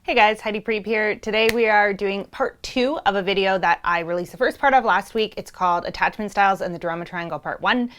Hey guys, Heidi Preep here. Today we are doing part 2 of a video that I released the first part of last week. It's called Attachment Styles and the Drama Triangle Part 1,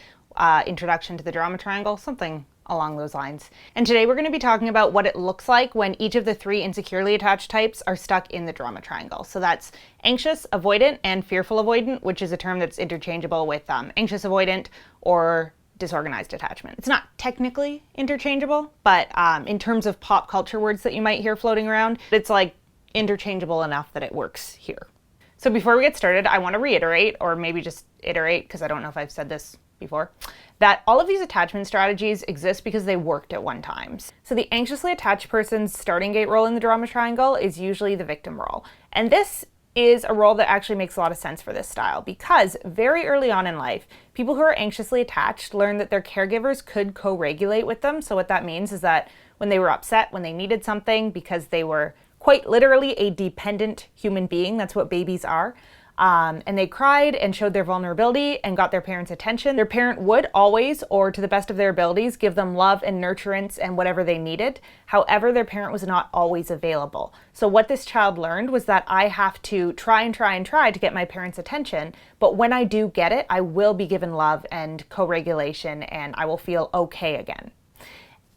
Introduction to the Drama Triangle, something along those lines. And today we're going to be talking about what it looks like when each of the 3 insecurely attached types are stuck in the drama triangle. So that's anxious, avoidant, and fearful avoidant, which is a term that's interchangeable with anxious avoidant or disorganized attachment. It's not technically interchangeable, but in terms of pop culture words that you might hear floating around, it's like interchangeable enough that it works here. So before we get started, I want to reiterate, or maybe just iterate, because I don't know if I've said this before, that all of these attachment strategies exist because they worked at one time. So the anxiously attached person's starting gate role in the drama triangle is usually the victim role. And this is a role that actually makes a lot of sense for this style because very early on in life, people who are anxiously attached learn that their caregivers could co-regulate with them. So what that means is that when they were upset, when they needed something, because they were quite literally a dependent human being, that's what babies are, and they cried and showed their vulnerability and got their parents' attention, their parent would always, or to the best of their abilities, give them love and nurturance and whatever they needed. However, their parent was not always available. So what this child learned was that I have to try to get my parents' attention, but when I do get it, I will be given love and co-regulation and I will feel okay again.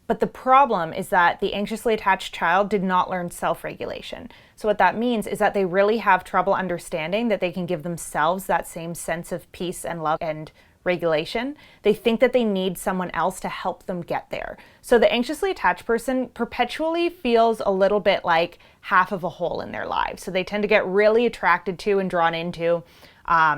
But the problem is that the anxiously attached child did not learn self-regulation. So what that means is that they really have trouble understanding that they can give themselves that same sense of peace and love and regulation. They think that they need someone else to help them get there. So the anxiously attached person perpetually feels a little bit like half of a whole in their lives. So they tend to get really attracted to and drawn into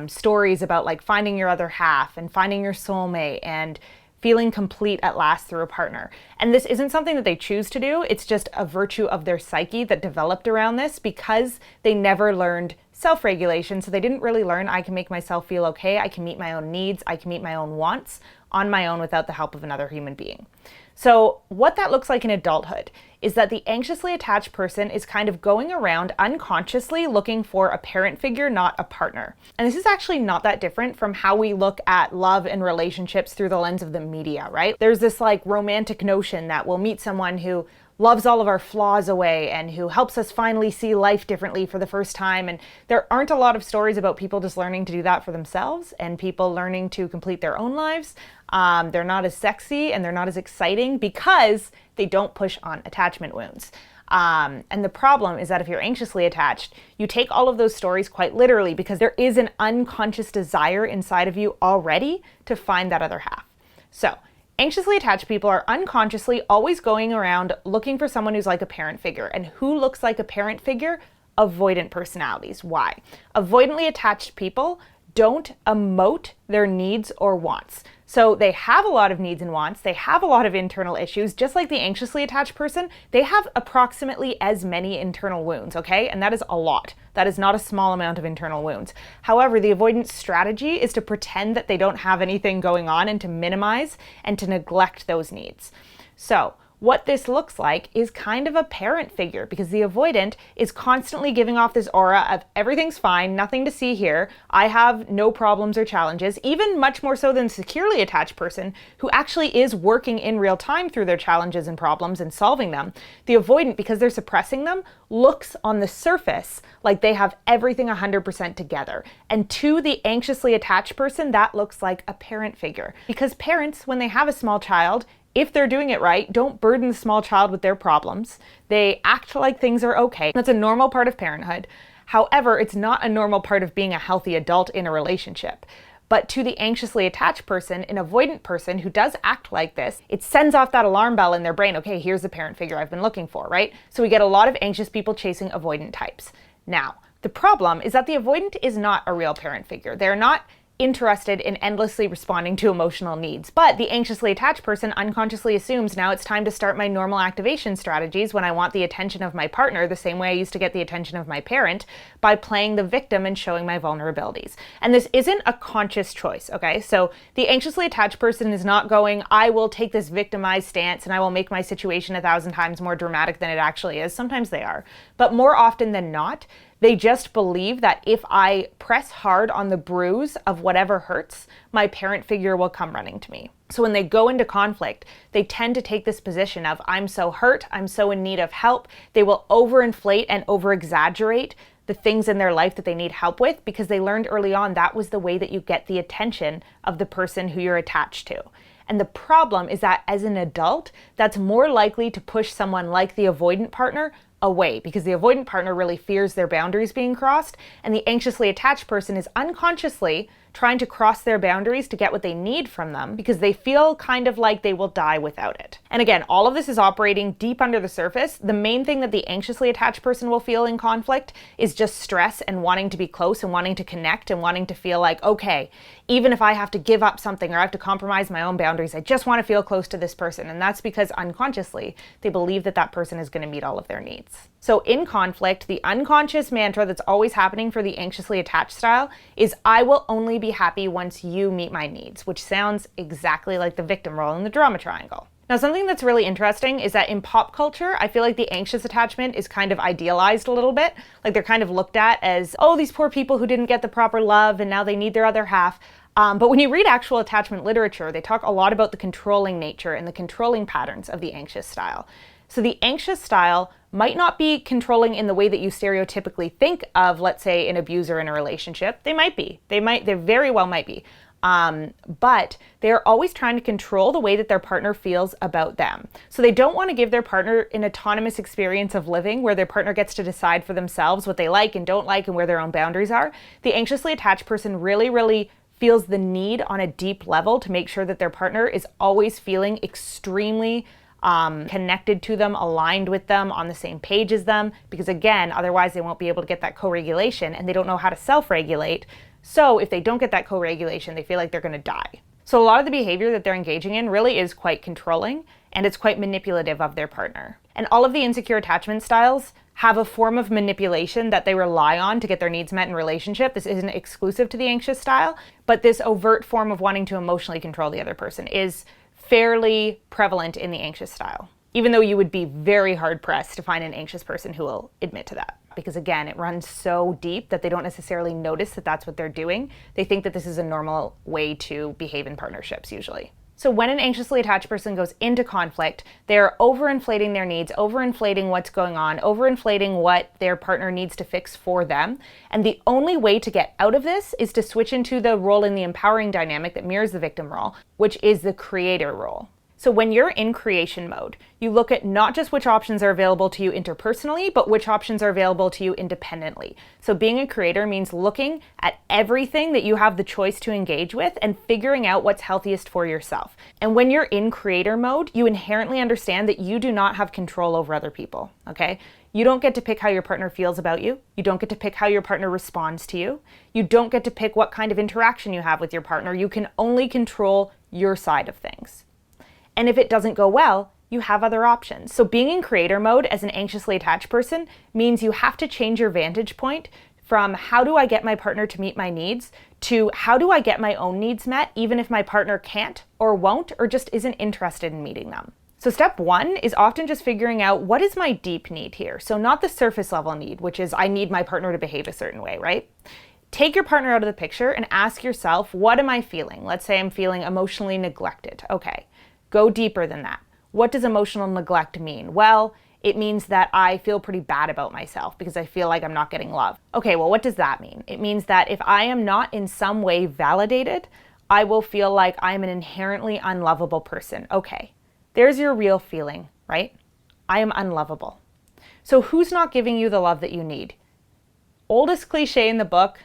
stories about like finding your other half and finding your soulmate and feeling complete at last through a partner. And this isn't something that they choose to do. It's just a virtue of their psyche that developed around this because they never learned self-regulation. So they didn't really learn I can make myself feel okay. I can meet my own needs. I can meet my own wants on my own without the help of another human being. So what that looks like in adulthood is that the anxiously attached person is kind of going around unconsciously looking for a parent figure, not a partner. And this is actually not that different from how we look at love and relationships through the lens of the media, right? There's this like romantic notion that we'll meet someone who loves all of our flaws away and who helps us finally see life differently for the first time. And there aren't a lot of stories about people just learning to do that for themselves and people learning to complete their own lives. They're not as sexy and they're not as exciting because they don't push on attachment wounds. And the problem is that if you're anxiously attached, you take all of those stories quite literally because there is an unconscious desire inside of you already to find that other half. So anxiously attached people are unconsciously always going around looking for someone who's like a parent figure. And who looks like a parent figure? Avoidant personalities. Why? Avoidantly attached people don't emote their needs or wants. So they have a lot of needs and wants, they have a lot of internal issues, just like the anxiously attached person, they have approximately as many internal wounds, okay? And that is a lot. That is not a small amount of internal wounds. However, the avoidance strategy is to pretend that they don't have anything going on and to minimize and to neglect those needs. So what this looks like is kind of a parent figure because the avoidant is constantly giving off this aura of everything's fine, nothing to see here, I have no problems or challenges, even much more so than the securely attached person who actually is working in real time through their challenges and problems and solving them. The avoidant, because they're suppressing them, looks on the surface like they have everything 100% together. And to the anxiously attached person, that looks like a parent figure. Because parents, when they have a small child, if they're doing it right, don't burden the small child with their problems. They act like things are okay. That's a normal part of parenthood. However, it's not a normal part of being a healthy adult in a relationship. But to the anxiously attached person, an avoidant person who does act like this, it sends off that alarm bell in their brain. Okay, here's the parent figure I've been looking for, right? So we get a lot of anxious people chasing avoidant types. Now, the problem is that the avoidant is not a real parent figure. They're not interested in endlessly responding to emotional needs. But the anxiously attached person unconsciously assumes now it's time to start my normal activation strategies when I want the attention of my partner the same way I used to get the attention of my parent by playing the victim and showing my vulnerabilities. And this isn't a conscious choice, okay? So the anxiously attached person is not going, I will take this victimized stance and I will make my situation 1,000 times more dramatic than it actually is. Sometimes they are. But more often than not, They just believe that if I press hard on the bruise of whatever hurts, my parent figure will come running to me. So when they go into conflict, they tend to take this position of, I'm so hurt, I'm so in need of help. They will overinflate and over-exaggerate the things in their life that they need help with, because they learned early on that was the way that you get the attention of the person who you're attached to. And the problem is that as an adult, that's more likely to push someone like the avoidant partner away, because the avoidant partner really fears their boundaries being crossed, and the anxiously attached person is unconsciously trying to cross their boundaries to get what they need from them, because they feel kind of like they will die without it. And again, all of this is operating deep under the surface. The main thing that the anxiously attached person will feel in conflict is just stress and wanting to be close and wanting to connect and wanting to feel like, okay, even if I have to give up something or I have to compromise my own boundaries, I just want to feel close to this person. And that's because unconsciously they believe that that person is going to meet all of their needs. So in conflict, the unconscious mantra that's always happening for the anxiously attached style is, I will only be happy once you meet my needs, which sounds exactly like the victim role in the drama triangle. Now, something that's really interesting is that in pop culture, I feel like the anxious attachment is kind of idealized a little bit. Like they're kind of looked at as, oh, these poor people who didn't get the proper love and now they need their other half. But when you read actual attachment literature, they talk a lot about the controlling nature and the controlling patterns of the anxious style. So the anxious style might not be controlling in the way that you stereotypically think of, let's say, an abuser in a relationship. They might be. They very well might be. But they're always trying to control the way that their partner feels about them. So they don't want to give their partner an autonomous experience of living where their partner gets to decide for themselves what they like and don't like and where their own boundaries are. The anxiously attached person really feels the need on a deep level to make sure that their partner is always feeling extremely connected to them, aligned with them, on the same page as them, because again, otherwise they won't be able to get that co-regulation and they don't know how to self-regulate. So if they don't get that co-regulation, they feel like they're going to die. So a lot of the behavior that they're engaging in really is quite controlling, and it's quite manipulative of their partner. And all of the insecure attachment styles have a form of manipulation that they rely on to get their needs met in relationship. This isn't exclusive to the anxious style, but this overt form of wanting to emotionally control the other person is fairly prevalent in the anxious style, even though you would be very hard-pressed to find an anxious person who will admit to that. Because again, it runs so deep that they don't necessarily notice that that's what they're doing. They think that this is a normal way to behave in partnerships usually. So when an anxiously attached person goes into conflict, they're overinflating their needs, overinflating what's going on, overinflating what their partner needs to fix for them. And the only way to get out of this is to switch into the role in the empowering dynamic that mirrors the victim role, which is the creator role. So when you're in creation mode, you look at not just which options are available to you interpersonally, but which options are available to you independently. So being a creator means looking at everything that you have the choice to engage with and figuring out what's healthiest for yourself. And when you're in creator mode, you inherently understand that you do not have control over other people, okay? You don't get to pick how your partner feels about you. You don't get to pick how your partner responds to you. You don't get to pick what kind of interaction you have with your partner. You can only control your side of things. And if it doesn't go well, you have other options. So being in creator mode as an anxiously attached person means you have to change your vantage point from how do I get my partner to meet my needs to how do I get my own needs met even if my partner can't or won't or just isn't interested in meeting them. So step one is often just figuring out what is my deep need here. So not the surface level need, which is I need my partner to behave a certain way, right? Take your partner out of the picture and ask yourself, what am I feeling? Let's say I'm feeling emotionally neglected. Okay. Go deeper than that. What does emotional neglect mean? Well, it means that I feel pretty bad about myself because I feel like I'm not getting love. Okay, well, what does that mean? It means that if I am not in some way validated, I will feel like I'm an inherently unlovable person. Okay, there's your real feeling, right? I am unlovable. So who's not giving you the love that you need? Oldest cliche in the book,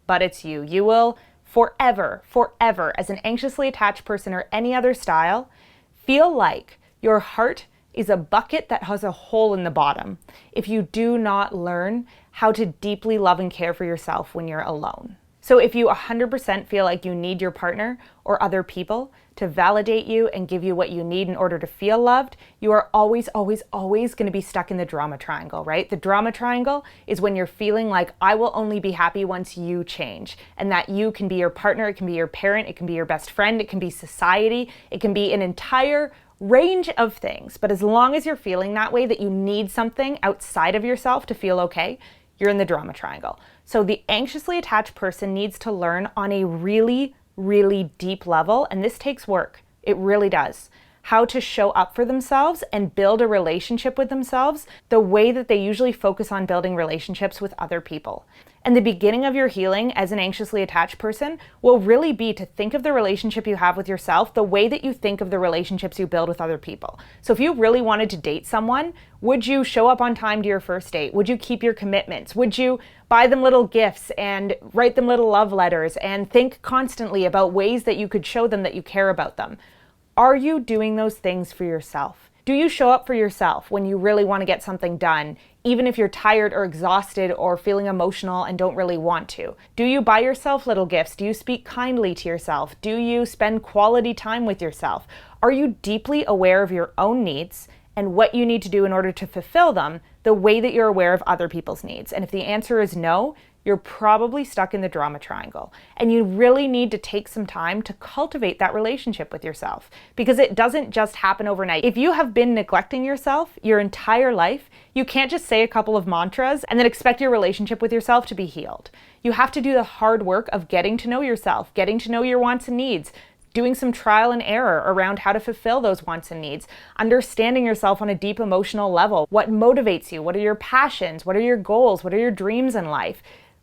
but it's you. You will forever, as an anxiously attached person or any other style, feel like your heart is a bucket that has a hole in the bottom if you do not learn how to deeply love and care for yourself when you're alone. So if you 100% feel like you need your partner or other people to validate you and give you what you need in order to feel loved, you are always going to be stuck in the drama triangle, right? The drama triangle is when you're feeling like I will only be happy once you change, and that you can be your partner, it can be your parent, it can be your best friend, it can be society, it can be an entire range of things. But as long as you're feeling that way, that you need something outside of yourself to feel okay, you're in the drama triangle. So the anxiously attached person needs to learn on a really, really deep level, and this takes work. It really does. How to show up for themselves and build a relationship with themselves the way that they usually focus on building relationships with other people. And the beginning of your healing as an anxiously attached person will really be to think of the relationship you have with yourself the way that you think of the relationships you build with other people. So if you really wanted to date someone, would you show up on time to your first date? Would you keep your commitments? Would you buy them little gifts and write them little love letters and think constantly about ways that you could show them that you care about them? Are you doing those things for yourself? Do you show up for yourself when you really want to get something done, even if you're tired or exhausted or feeling emotional and don't really want to? Do you buy yourself little gifts? Do you speak kindly to yourself? Do you spend quality time with yourself? Are you deeply aware of your own needs and what you need to do in order to fulfill them the way that you're aware of other people's needs? And if the answer is no, you're probably stuck in the drama triangle. And you really need to take some time to cultivate that relationship with yourself, because it doesn't just happen overnight. If you have been neglecting yourself your entire life, you can't just say a couple of mantras and then expect your relationship with yourself to be healed. You have to do the hard work of getting to know yourself, getting to know your wants and needs, doing some trial and error around how to fulfill those wants and needs, understanding yourself on a deep emotional level. What motivates you? What are your passions? What are your goals? What are your dreams in life?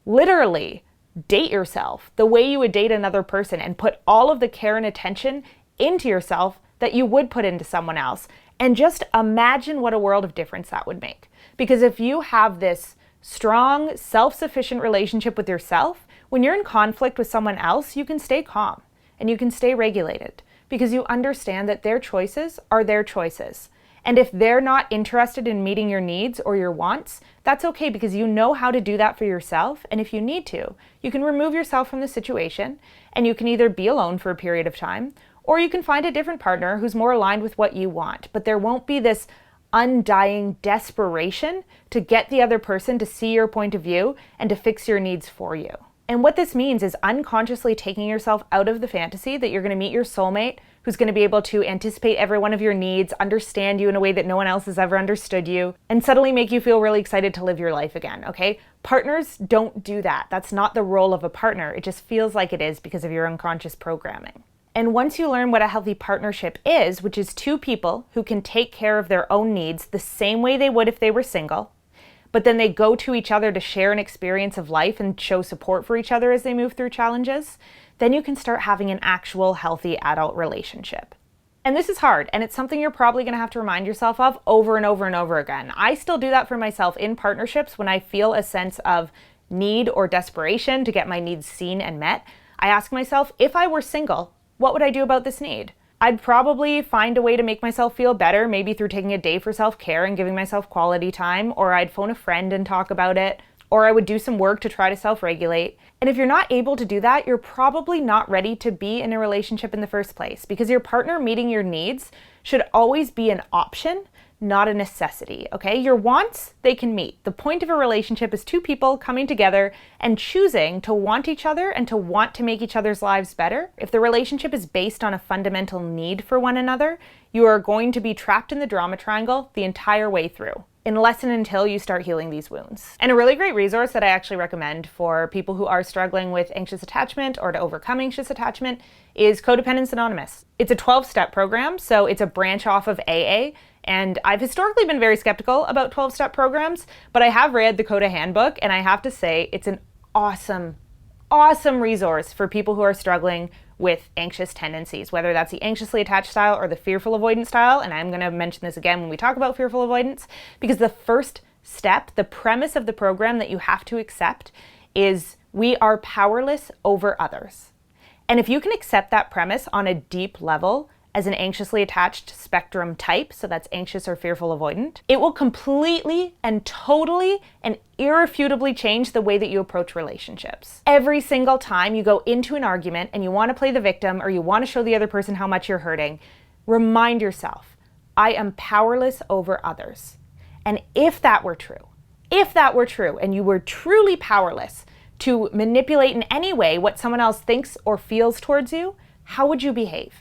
Literally, date yourself the way you would date another person and put all of the care and attention into yourself that you would put into someone else. And just imagine what a world of difference that would make. Because if you have this strong, self-sufficient relationship with yourself, when you're in conflict with someone else, you can stay calm and you can stay regulated because you understand that their choices are their choices. And if they're not interested in meeting your needs or your wants, that's okay because you know how to do that for yourself. And if you need to, you can remove yourself from the situation and you can either be alone for a period of time or you can find a different partner who's more aligned with what you want. But there won't be this undying desperation to get the other person to see your point of view and to fix your needs for you. And what this means is unconsciously taking yourself out of the fantasy that you're going to meet your soulmate who's going to be able to anticipate every one of your needs, understand you in a way that no one else has ever understood you, and suddenly make you feel really excited to live your life again, okay? Partners don't do that. That's not the role of a partner. It just feels like it is because of your unconscious programming. And once you learn what a healthy partnership is, which is two people who can take care of their own needs the same way they would if they were single, but then they go to each other to share an experience of life and show support for each other as they move through challenges, then you can start having an actual healthy adult relationship. And this is hard, and it's something you're probably going to have to remind yourself of over and over and over again. I still do that for myself in partnerships when I feel a sense of need or desperation to get my needs seen and met. I ask myself, if I were single, what would I do about this need? I'd probably find a way to make myself feel better, maybe through taking a day for self-care and giving myself quality time, or I'd phone a friend and talk about it, or I would do some work to try to self-regulate. And if you're not able to do that, you're probably not ready to be in a relationship in the first place, because your partner meeting your needs should always be an option, not a necessity, okay? Your wants, they can meet. The point of a relationship is two people coming together and choosing to want each other and to want to make each other's lives better. If the relationship is based on a fundamental need for one another, you are going to be trapped in the drama triangle the entire way through, unless and until you start healing these wounds. And a really great resource that I actually recommend for people who are struggling with anxious attachment or to overcome anxious attachment is Codependence Anonymous. It's a 12-step program, so it's a branch off of AA. And I've historically been very skeptical about 12-step programs, but I have read the Coda Handbook, and I have to say it's an awesome resource for people who are struggling with anxious tendencies, whether that's the anxiously attached style or the fearful-avoidant style. And I'm going to mention this again when we talk about fearful avoidance, because the first step, the premise of the program that you have to accept is we are powerless over others. And if you can accept that premise on a deep level, as an anxiously attached spectrum type, so that's anxious or fearful avoidant, it will completely and totally and irrefutably change the way that you approach relationships. Every single time you go into an argument and you want to play the victim or you want to show the other person how much you're hurting, remind yourself, I am powerless over others. And if that were true, and you were truly powerless to manipulate in any way what someone else thinks or feels towards you, how would you behave?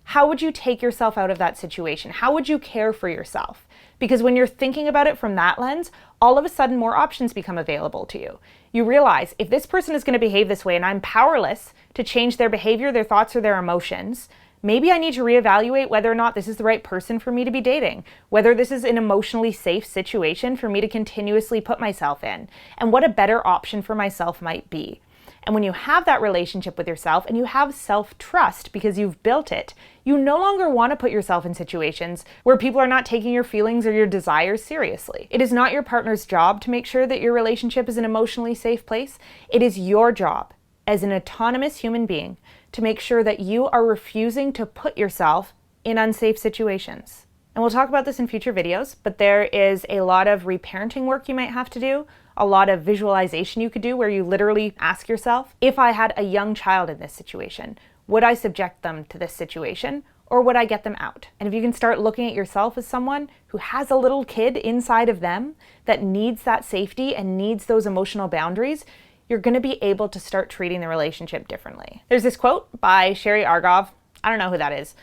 How would you take yourself out of that situation? How would you care for yourself? Because when you're thinking about it from that lens, all of a sudden more options become available to you. You realize if this person is going to behave this way and I'm powerless to change their behavior, their thoughts, or their emotions, maybe I need to reevaluate whether or not this is the right person for me to be dating, whether this is an emotionally safe situation for me to continuously put myself in, and what a better option for myself might be. And when you have that relationship with yourself and you have self-trust because you've built it, you no longer want to put yourself in situations where people are not taking your feelings or your desires seriously. It is not your partner's job to make sure that your relationship is an emotionally safe place. It is your job as an autonomous human being to make sure that you are refusing to put yourself in unsafe situations. And we'll talk about this in future videos, but there is a lot of reparenting work you might have to do, a lot of visualization you could do where you literally ask yourself, if I had a young child in this situation, would I subject them to this situation or would I get them out? And if you can start looking at yourself as someone who has a little kid inside of them that needs that safety and needs those emotional boundaries, you're going to be able to start treating the relationship differently. There's this quote by Sherry Argov. I don't know who that is.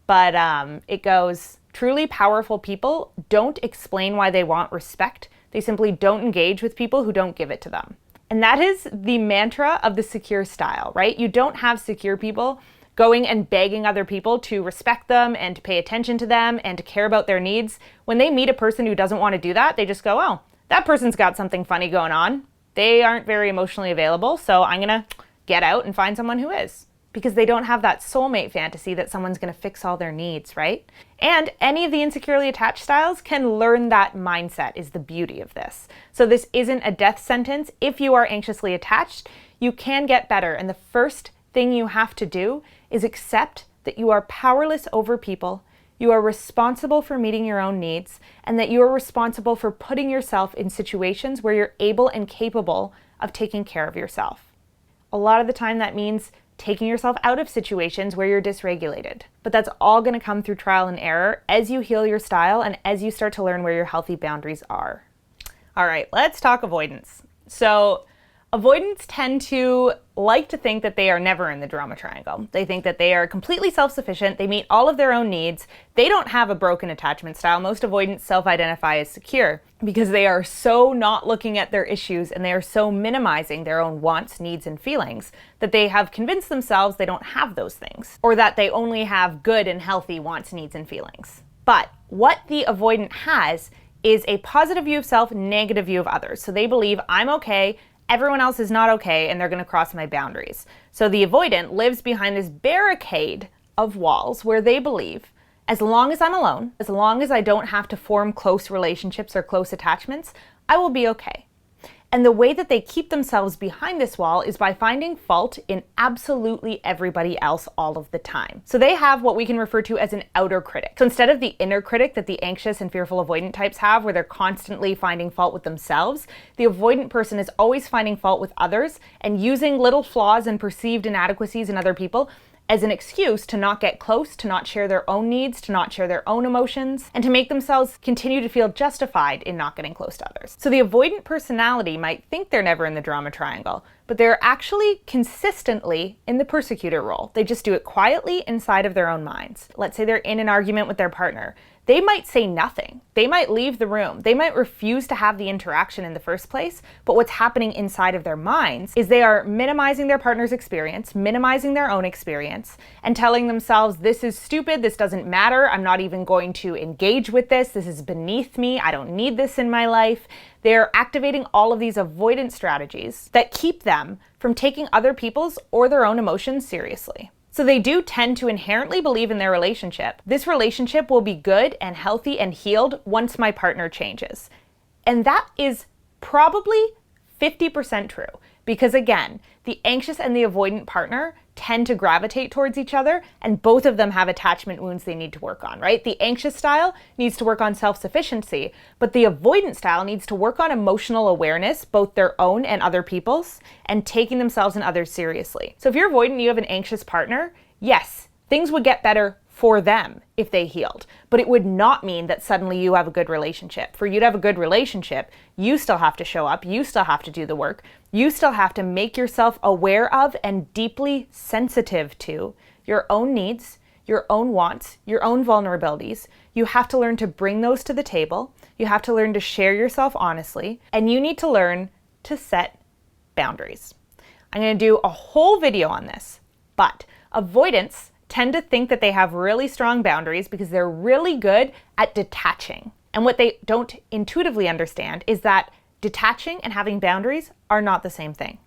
But it goes, truly powerful people don't explain why they want respect. They simply don't engage with people who don't give it to them. And that is the mantra of the secure style, right? You don't have secure people going and begging other people to respect them and to pay attention to them and to care about their needs. When they meet a person who doesn't want to do that, they just go, oh, that person's got something funny going on. They aren't very emotionally available, so I'm going to get out and find someone who is. Because they don't have that soulmate fantasy that someone's going to fix all their needs, right? And any of the insecurely attached styles can learn that mindset, is the beauty of this. So this isn't a death sentence. If you are anxiously attached, you can get better. And the first thing you have to do is accept that you are powerless over people, you are responsible for meeting your own needs, and that you are responsible for putting yourself in situations where you're able and capable of taking care of yourself. A lot of the time that means taking yourself out of situations where you're dysregulated. But that's all going to come through trial and error as you heal your style and as you start to learn where your healthy boundaries are. All right, let's talk avoidance. So avoidants tend to like to think that they are never in the drama triangle. They think that they are completely self-sufficient, they meet all of their own needs, they don't have a broken attachment style. Most avoidants self-identify as secure because they are so not looking at their issues and they are so minimizing their own wants, needs, and feelings that they have convinced themselves they don't have those things, or that they only have good and healthy wants, needs, and feelings. But what the avoidant has is a positive view of self, negative view of others. So they believe I'm okay, everyone else is not okay, and they're going to cross my boundaries. So the avoidant lives behind this barricade of walls where they believe, as long as I'm alone, as long as I don't have to form close relationships or close attachments, I will be okay. And the way that they keep themselves behind this wall is by finding fault in absolutely everybody else all of the time. So they have what we can refer to as an outer critic. So instead of the inner critic that the anxious and fearful avoidant types have, where they're constantly finding fault with themselves, the avoidant person is always finding fault with others and using little flaws and perceived inadequacies in other people as an excuse to not get close, to not share their own needs, to not share their own emotions, and to make themselves continue to feel justified in not getting close to others. So the avoidant personality might think they're never in the drama triangle, but they're actually consistently in the persecutor role. They just do it quietly inside of their own minds. Let's say they're in an argument with their partner. They might say nothing. They might leave the room. They might refuse to have the interaction in the first place, but what's happening inside of their minds is they are minimizing their partner's experience, minimizing their own experience, and telling themselves, this is stupid, this doesn't matter, I'm not even going to engage with this is beneath me, I don't need this in my life. They're activating all of these avoidance strategies that keep them from taking other people's or their own emotions seriously. So they do tend to inherently believe in their relationship. This relationship will be good and healthy and healed once my partner changes. And that is probably 50% true. Because again, the anxious and the avoidant partner tend to gravitate towards each other, and both of them have attachment wounds they need to work on, right? The anxious style needs to work on self-sufficiency, but the avoidant style needs to work on emotional awareness, both their own and other people's, and taking themselves and others seriously. So if you're avoidant and you have an anxious partner, yes, things would get better for them if they healed. But it would not mean that suddenly you have a good relationship. For you to have a good relationship, you still have to show up, you still have to do the work, you still have to make yourself aware of and deeply sensitive to your own needs, your own wants, your own vulnerabilities. You have to learn to bring those to the table. You have to learn to share yourself honestly, and you need to learn to set boundaries. I'm going to do a whole video on this, but avoidants tend to think that they have really strong boundaries because they're really good at detaching. And what they don't intuitively understand is that detaching and having boundaries are not the same thing.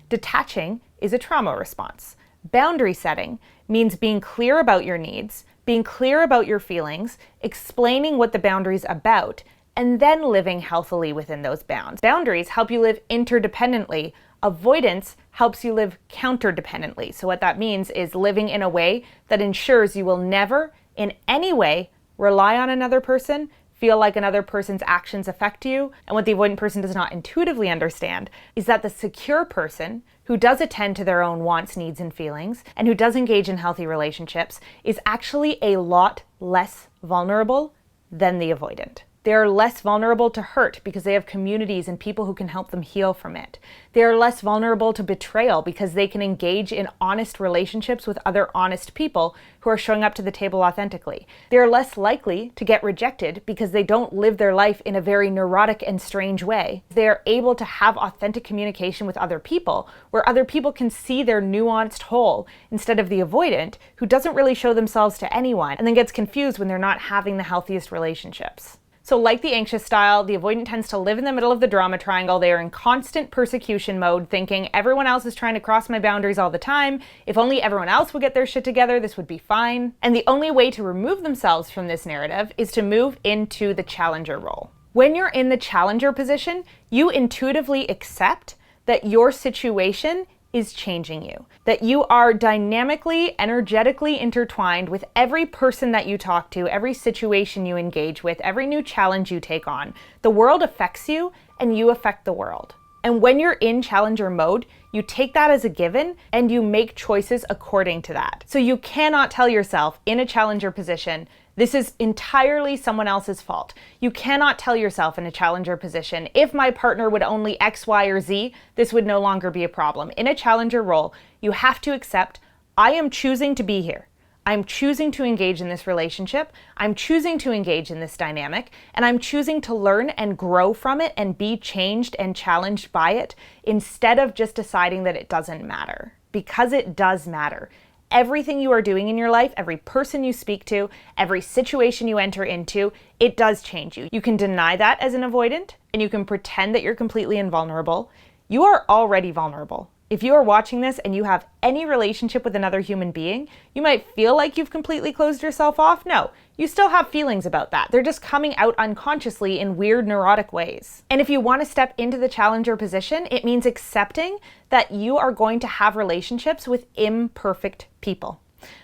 Detaching is a trauma response. Boundary setting means being clear about your needs, being clear about your feelings, explaining what the boundary's about, and then living healthily within those bounds. Boundaries help you live interdependently. Avoidance helps you live counterdependently. So what that means is living in a way that ensures you will never, in any way, rely on another person, feel like another person's actions affect you. And what the avoidant person does not intuitively understand is that the secure person who does attend to their own wants, needs, and feelings, and who does engage in healthy relationships is actually a lot less vulnerable than the avoidant. They are less vulnerable to hurt because they have communities and people who can help them heal from it. They are less vulnerable to betrayal because they can engage in honest relationships with other honest people who are showing up to the table authentically. They are less likely to get rejected because they don't live their life in a very neurotic and strange way. They are able to have authentic communication with other people where other people can see their nuanced whole instead of the avoidant who doesn't really show themselves to anyone and then gets confused when they're not having the healthiest relationships. So like the anxious style, the avoidant tends to live in the middle of the drama triangle. They are in constant persecution mode, thinking everyone else is trying to cross my boundaries all the time. If only everyone else would get their shit together, this would be fine. And the only way to remove themselves from this narrative is to move into the challenger role. When you're in the challenger position, you intuitively accept that your situation is changing you, that you are dynamically, energetically intertwined with every person that you talk to, every situation you engage with, every new challenge you take on. The world affects you and you affect the world. And when you're in challenger mode, you take that as a given and you make choices according to that. So you cannot tell yourself in a challenger position, this is entirely someone else's fault. You cannot tell yourself in a challenger position, if my partner would only X, Y, or Z, this would no longer be a problem. In a challenger role, you have to accept, I am choosing to be here. I'm choosing to engage in this relationship. I'm choosing to engage in this dynamic, and I'm choosing to learn and grow from it and be changed and challenged by it instead of just deciding that it doesn't matter, because it does matter. Everything you are doing in your life, every person you speak to, every situation you enter into, it does change you. You can deny that as an avoidant, and you can pretend that you're completely invulnerable. You are already vulnerable. If you are watching this and you have any relationship with another human being, you might feel like you've completely closed yourself off. No, you still have feelings about that. They're just coming out unconsciously in weird neurotic ways. And if you want to step into the challenger position, it means accepting that you are going to have relationships with imperfect people.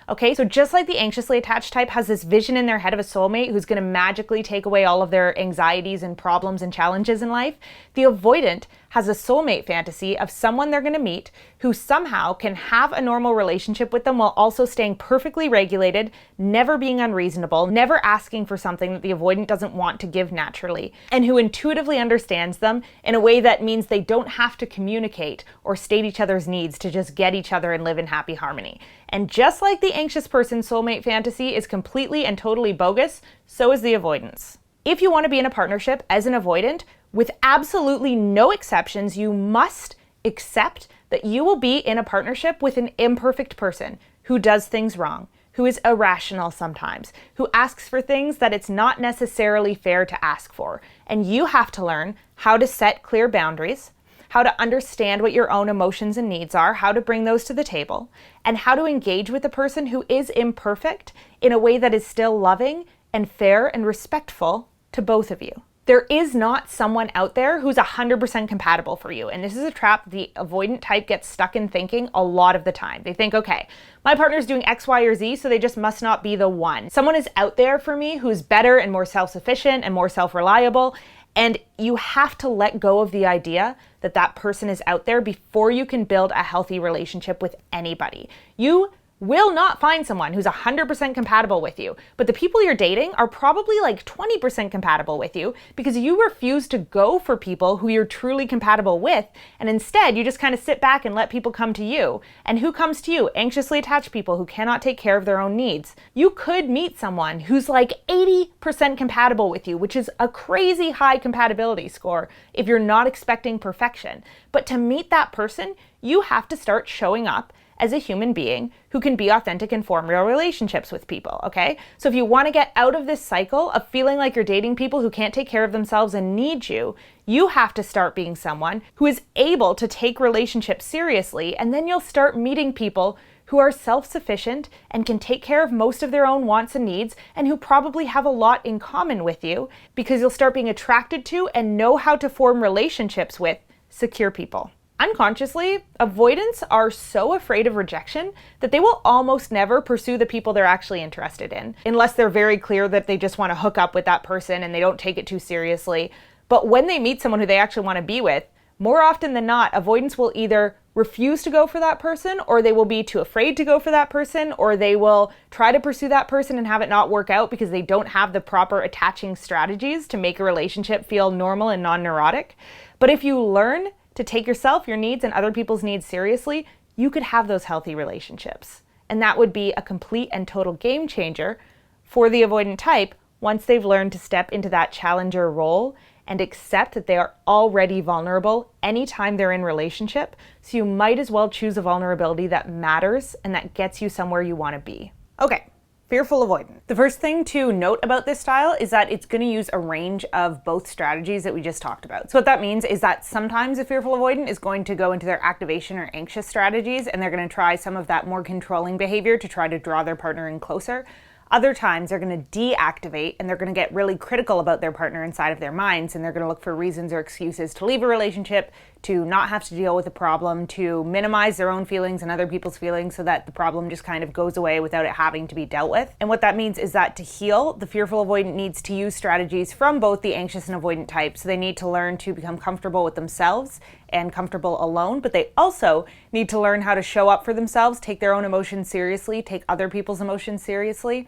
Okay, so just like the anxiously attached type has this vision in their head of a soulmate who's going to magically take away all of their anxieties and problems and challenges in life, the avoidant has a soulmate fantasy of someone they're going to meet who somehow can have a normal relationship with them while also staying perfectly regulated, never being unreasonable, never asking for something that the avoidant doesn't want to give naturally, and who intuitively understands them in a way that means they don't have to communicate or state each other's needs to just get each other and live in happy harmony. And just like the anxious person's soulmate fantasy is completely and totally bogus, so is the avoidance. If you want to be in a partnership as an avoidant, with absolutely no exceptions, you must accept that you will be in a partnership with an imperfect person who does things wrong, who is irrational sometimes, who asks for things that it's not necessarily fair to ask for. And you have to learn how to set clear boundaries, how to understand what your own emotions and needs are, how to bring those to the table, and how to engage with a person who is imperfect in a way that is still loving and fair and respectful to both of you. There is not someone out there who's 100% compatible for you. And this is a trap the avoidant type gets stuck in thinking a lot of the time. They think, okay, my partner's doing X, Y, or Z, so they just must not be the one. Someone is out there for me who's better and more self-sufficient and more self-reliable. And you have to let go of the idea that that person is out there before you can build a healthy relationship with anybody. You will not find someone who's 100% compatible with you, but the people you're dating are probably like 20% compatible with you because you refuse to go for people who you're truly compatible with, and instead you just kind of sit back and let people come to you. And who comes to you? Anxiously attached people who cannot take care of their own needs. You could meet someone who's like 80% compatible with you, which is a crazy high compatibility score if you're not expecting perfection. But to meet that person, you have to start showing up as a human being who can be authentic and form real relationships with people, okay? So if you want to get out of this cycle of feeling like you're dating people who can't take care of themselves and need you, you have to start being someone who is able to take relationships seriously, and then you'll start meeting people who are self-sufficient and can take care of most of their own wants and needs, and who probably have a lot in common with you, because you'll start being attracted to and know how to form relationships with secure people. Unconsciously, avoidants are so afraid of rejection that they will almost never pursue the people they're actually interested in, unless they're very clear that they just want to hook up with that person and they don't take it too seriously. But when they meet someone who they actually want to be with, more often than not, avoidants will either refuse to go for that person, or they will be too afraid to go for that person, or they will try to pursue that person and have it not work out because they don't have the proper attaching strategies to make a relationship feel normal and non-neurotic. But if you learn to take yourself, your needs, and other people's needs seriously, you could have those healthy relationships. And that would be a complete and total game changer for the avoidant type once they've learned to step into that challenger role and accept that they are already vulnerable anytime they're in relationship. So you might as well choose a vulnerability that matters and that gets you somewhere you want to be. Okay. Fearful avoidant. The first thing to note about this style is that it's going to use a range of both strategies that we just talked about. So what that means is that sometimes a fearful avoidant is going to go into their activation or anxious strategies, and they're going to try some of that more controlling behavior to try to draw their partner in closer. Other times they're going to deactivate and they're going to get really critical about their partner inside of their minds, and they're going to look for reasons or excuses to leave a relationship, to not have to deal with a problem, to minimize their own feelings and other people's feelings so that the problem just kind of goes away without it having to be dealt with. And what that means is that to heal, the fearful avoidant needs to use strategies from both the anxious and avoidant types. So they need to learn to become comfortable with themselves and comfortable alone, but they also need to learn how to show up for themselves, take their own emotions seriously, take other people's emotions seriously.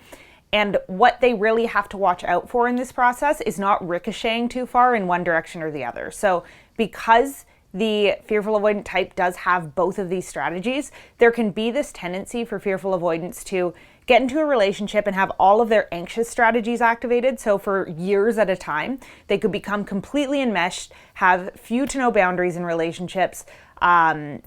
And what they really have to watch out for in this process is not ricocheting too far in one direction or the other. So because the fearful avoidant type does have both of these strategies, there can be this tendency for fearful avoidants to get into a relationship and have all of their anxious strategies activated. So for years at a time, they could become completely enmeshed, have few to no boundaries in relationships,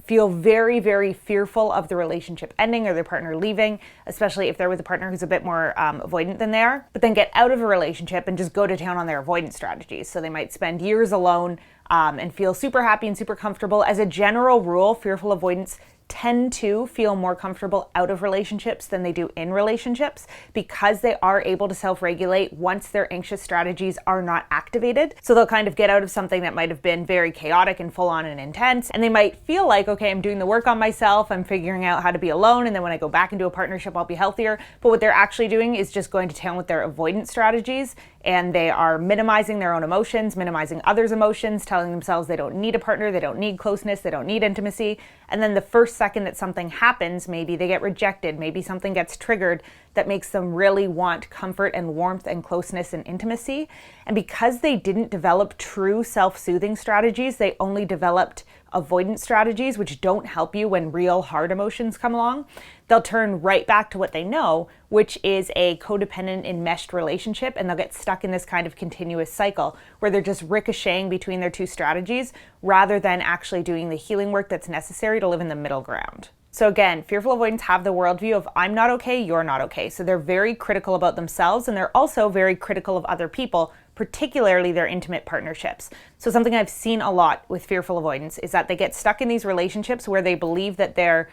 feel very, very fearful of the relationship ending or their partner leaving, especially if they're with a partner who's a bit more avoidant than they are, but then get out of a relationship and just go to town on their avoidance strategies. So they might spend years alone and feel super happy and super comfortable. As a general rule, fearful avoidants tend to feel more comfortable out of relationships than they do in relationships because they are able to self-regulate once their anxious strategies are not activated. So they'll kind of get out of something that might have been very chaotic and full on and intense, and they might feel like, okay, I'm doing the work on myself, I'm figuring out how to be alone, and then when I go back into a partnership, I'll be healthier. But what they're actually doing is just going to town with their avoidance strategies, and they are minimizing their own emotions, minimizing others' emotions, telling themselves they don't need a partner, they don't need closeness, they don't need intimacy. And then the first second that something happens, maybe they get rejected, maybe something gets triggered that makes them really want comfort and warmth and closeness and intimacy. And because they didn't develop true self-soothing strategies, they only developed avoidance strategies, which don't help you when real hard emotions come along, they'll turn right back to what they know, which is a codependent enmeshed relationship, and they'll get stuck in this kind of continuous cycle where they're just ricocheting between their two strategies rather than actually doing the healing work that's necessary to live in the middle ground. So again, fearful avoidants have the worldview of I'm not okay, you're not okay. So they're very critical about themselves, and they're also very critical of other people, particularly their intimate partnerships. So something I've seen a lot with fearful avoidants is that they get stuck in these relationships where they believe that they're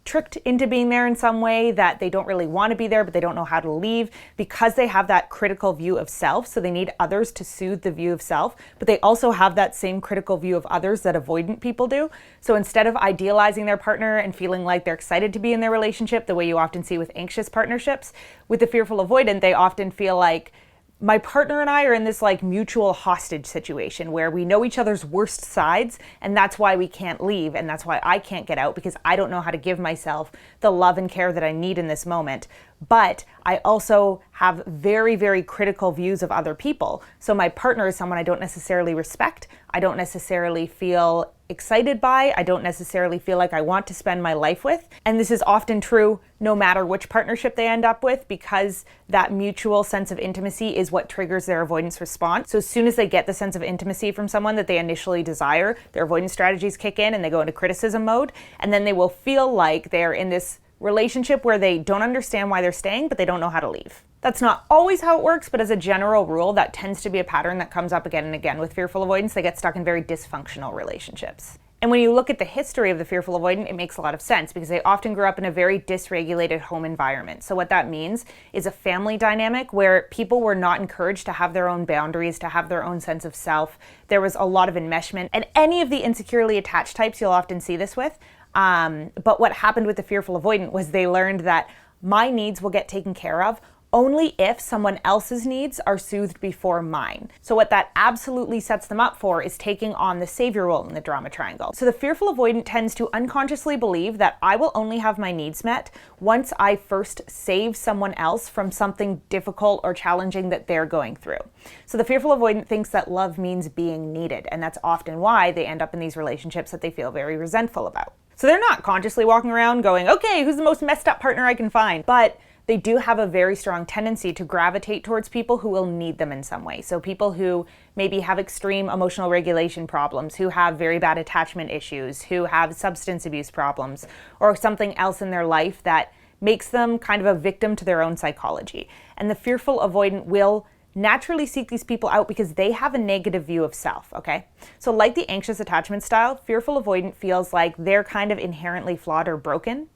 tricked into being there in some way, that they don't really want to be there, but they don't know how to leave because they have that critical view of self. So they need others to soothe the view of self, but they also have that same critical view of others that avoidant people do. So instead of idealizing their partner and feeling like they're excited to be in their relationship, the way you often see with anxious partnerships, with the fearful avoidant, they often feel like my partner and I are in this like mutual hostage situation where we know each other's worst sides, and that's why we can't leave, and that's why I can't get out, because I don't know how to give myself the love and care that I need in this moment. But I also have very, very critical views of other people. So my partner is someone I don't necessarily respect. I don't necessarily feel excited by. I don't necessarily feel like I want to spend my life with. And this is often true no matter which partnership they end up with, because that mutual sense of intimacy is what triggers their avoidance response. So as soon as they get the sense of intimacy from someone that they initially desire, their avoidance strategies kick in and they go into criticism mode. And then they will feel like they're in this relationship where they don't understand why they're staying, but they don't know how to leave. That's not always how it works, but as a general rule, that tends to be a pattern that comes up again and again with fearful avoidance. They get stuck in very dysfunctional relationships. And when you look at the history of the fearful avoidant, it makes a lot of sense because they often grew up in a very dysregulated home environment. So what that means is a family dynamic where people were not encouraged to have their own boundaries, to have their own sense of self. There was a lot of enmeshment. And any of the insecurely attached types, you'll often see this with. But what happened with the fearful avoidant was they learned that my needs will get taken care of only if someone else's needs are soothed before mine. So what that absolutely sets them up for is taking on the savior role in the drama triangle. So the fearful avoidant tends to unconsciously believe that I will only have my needs met once I first save someone else from something difficult or challenging that they're going through. So the fearful avoidant thinks that love means being needed, and that's often why they end up in these relationships that they feel very resentful about. So they're not consciously walking around going, okay, who's the most messed up partner I can find? But they do have a very strong tendency to gravitate towards people who will need them in some way. So people who maybe have extreme emotional regulation problems, who have very bad attachment issues, who have substance abuse problems, or something else in their life that makes them kind of a victim to their own psychology. And the fearful avoidant will naturally seek these people out because they have a negative view of self, okay? So like the anxious attachment style, fearful avoidant feels like they're kind of inherently flawed or broken,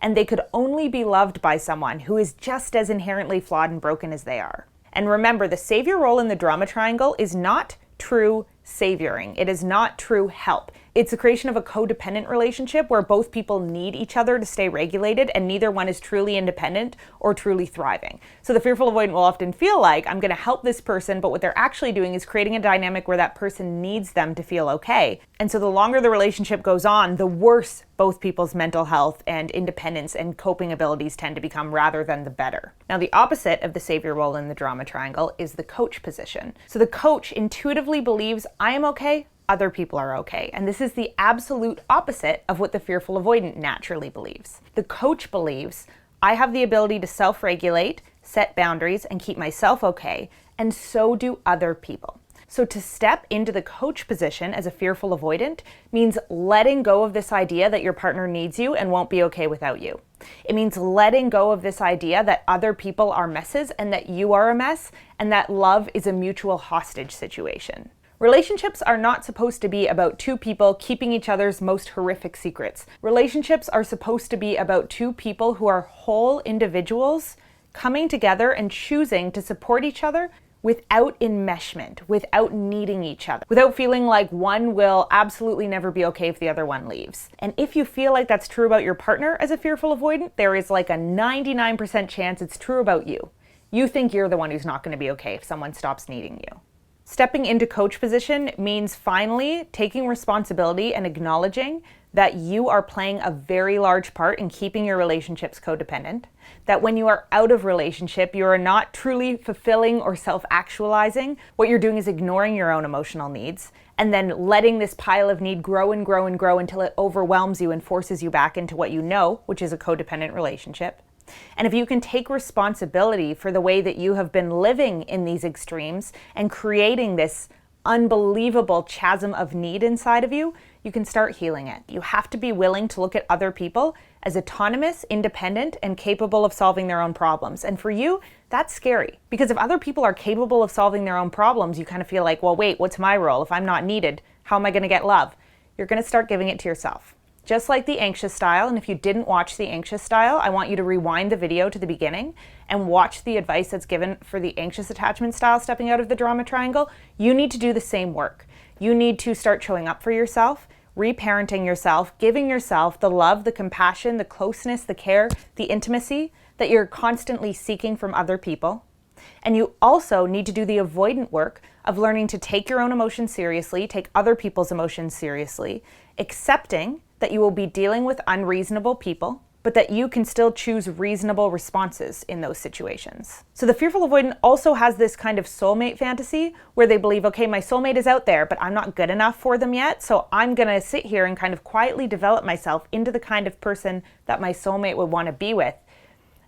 and they could only be loved by someone who is just as inherently flawed and broken as they are. And remember, the savior role in the drama triangle is not true savioring. It is not true help. It's the creation of a codependent relationship where both people need each other to stay regulated and neither one is truly independent or truly thriving. So the fearful avoidant will often feel like, I'm going to help this person, but what they're actually doing is creating a dynamic where that person needs them to feel okay. And so the longer the relationship goes on, the worse both people's mental health and independence and coping abilities tend to become rather than the better. Now, the opposite of the savior role in the drama triangle is the coach position. So the coach intuitively believes, I am okay, other people are okay. And this is the absolute opposite of what the fearful avoidant naturally believes. The coach believes, I have the ability to self-regulate, set boundaries, and keep myself okay, and so do other people. So to step into the coach position as a fearful avoidant means letting go of this idea that your partner needs you and won't be okay without you. It means letting go of this idea that other people are messes and that you are a mess and that love is a mutual hostage situation. Relationships are not supposed to be about two people keeping each other's most horrific secrets. Relationships are supposed to be about two people who are whole individuals coming together and choosing to support each other without enmeshment, without needing each other, without feeling like one will absolutely never be okay if the other one leaves. And if you feel like that's true about your partner as a fearful avoidant, there is like a 99% chance it's true about you. You think you're the one who's not going to be okay if someone stops needing you. Stepping into coach position means finally taking responsibility and acknowledging that you are playing a very large part in keeping your relationships codependent, that when you are out of relationship, you are not truly fulfilling or self-actualizing. What you're doing is ignoring your own emotional needs and then letting this pile of need grow and grow and grow until it overwhelms you and forces you back into what you know, which is a codependent relationship. And if you can take responsibility for the way that you have been living in these extremes and creating this unbelievable chasm of need inside of you, you can start healing it. You have to be willing to look at other people as autonomous, independent, and capable of solving their own problems. And for you, that's scary. Because if other people are capable of solving their own problems, you kind of feel like, well, wait, what's my role? If I'm not needed, how am I going to get love? You're going to start giving it to yourself. Just like the anxious style, and if you didn't watch the anxious style, I want you to rewind the video to the beginning and watch the advice that's given for the anxious attachment style stepping out of the drama triangle. You need to do the same work. You need to start showing up for yourself, reparenting yourself, giving yourself the love, the compassion, the closeness, the care, the intimacy that you're constantly seeking from other people. And you also need to do the avoidant work of learning to take your own emotions seriously, take other people's emotions seriously, accepting that you will be dealing with unreasonable people, but that you can still choose reasonable responses in those situations. So the fearful avoidant also has this kind of soulmate fantasy where they believe, okay, my soulmate is out there, but I'm not good enough for them yet, so I'm gonna sit here and kind of quietly develop myself into the kind of person that my soulmate would want to be with.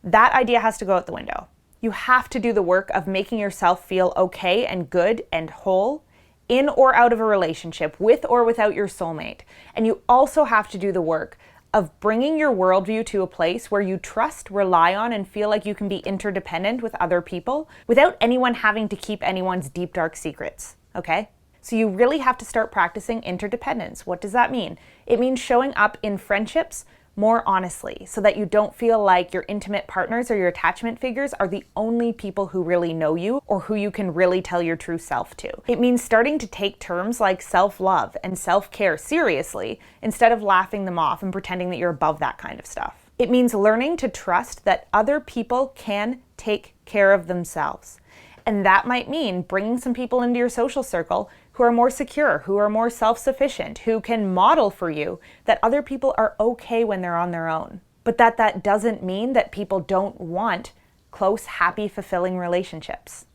That idea has to go out the window. You have to do the work of making yourself feel okay and good and whole in or out of a relationship, with or without your soulmate. And you also have to do the work of bringing your worldview to a place where you trust, rely on, and feel like you can be interdependent with other people without anyone having to keep anyone's deep, dark secrets, okay? So you really have to start practicing interdependence. What does that mean? It means showing up in friendships more honestly, so that you don't feel like your intimate partners or your attachment figures are the only people who really know you or who you can really tell your true self to. It means starting to take terms like self-love and self-care seriously instead of laughing them off and pretending that you're above that kind of stuff. It means learning to trust that other people can take care of themselves. And that might mean bringing some people into your social circle who are more secure, who are more self-sufficient, who can model for you that other people are okay when they're on their own. But that doesn't mean that people don't want close, happy, fulfilling relationships.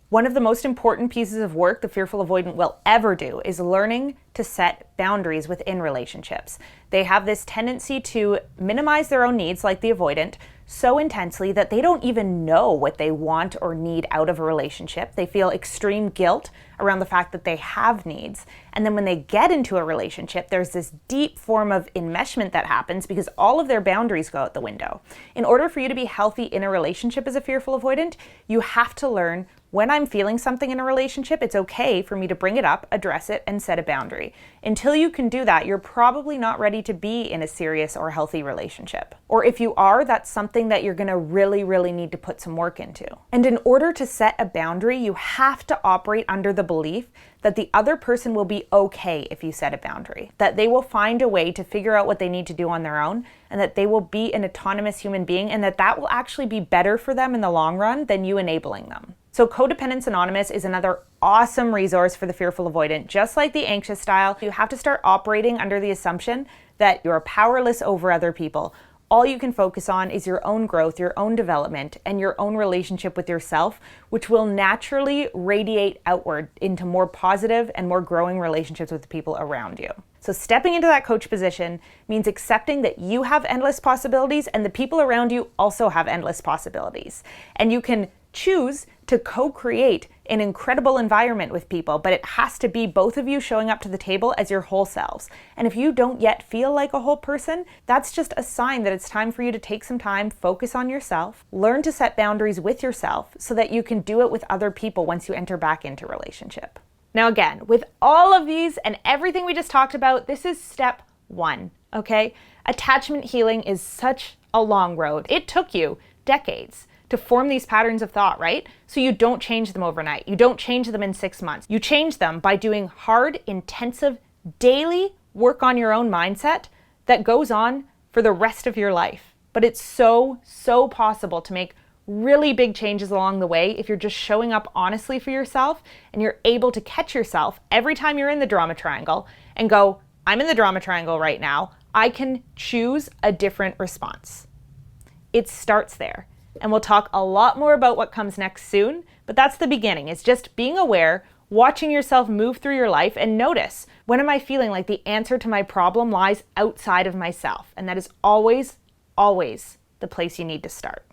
One of the most important pieces of work the fearful avoidant will ever do is learning to set boundaries within relationships. They have this tendency to minimize their own needs, like the avoidant, so intensely that they don't even know what they want or need out of a relationship. They feel extreme guilt around the fact that they have needs. And then when they get into a relationship, there's this deep form of enmeshment that happens because all of their boundaries go out the window. In order for you to be healthy in a relationship as a fearful avoidant, you have to learn, when I'm feeling something in a relationship, it's okay for me to bring it up, address it, and set a boundary. Until you can do that, you're probably not ready to be in a serious or healthy relationship. Or if you are, that's something that you're gonna really, really need to put some work into. And in order to set a boundary, you have to operate under the belief that the other person will be okay if you set a boundary, that they will find a way to figure out what they need to do on their own, and that they will be an autonomous human being, and that will actually be better for them in the long run than you enabling them. So Codependence Anonymous is another awesome resource for the fearful avoidant. Just like the anxious style, you have to start operating under the assumption that you're powerless over other people. All you can focus on is your own growth, your own development, and your own relationship with yourself, which will naturally radiate outward into more positive and more growing relationships with the people around you. So stepping into that coach position means accepting that you have endless possibilities and the people around you also have endless possibilities. And you can choose to co-create an incredible environment with people, but it has to be both of you showing up to the table as your whole selves. And if you don't yet feel like a whole person, that's just a sign that it's time for you to take some time, focus on yourself, learn to set boundaries with yourself so that you can do it with other people once you enter back into relationship. Now again, with all of these and everything we just talked about, this is step one, okay? Attachment healing is such a long road. It took you decades to form these patterns of thought, right? So you don't change them overnight. You don't change them in 6 months. You change them by doing hard, intensive, daily work on your own mindset that goes on for the rest of your life. But it's so possible to make really big changes along the way if you're just showing up honestly for yourself and you're able to catch yourself every time you're in the drama triangle and go, I'm in the drama triangle right now. I can choose a different response. It starts there. And we'll talk a lot more about what comes next soon, but that's the beginning. It's just being aware, watching yourself move through your life and notice, when am I feeling like the answer to my problem lies outside of myself? And that is always the place you need to start.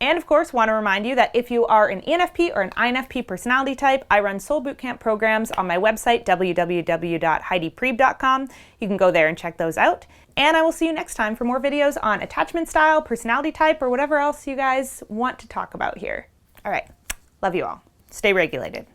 And of course, want to remind you that if you are an ENFP or an INFP personality type, I run soul bootcamp programs on my website, www.heidipriebe.com. You can go there and check those out. And I will see you next time for more videos on attachment style, personality type, or whatever else you guys want to talk about here. All right. Love you all. Stay regulated.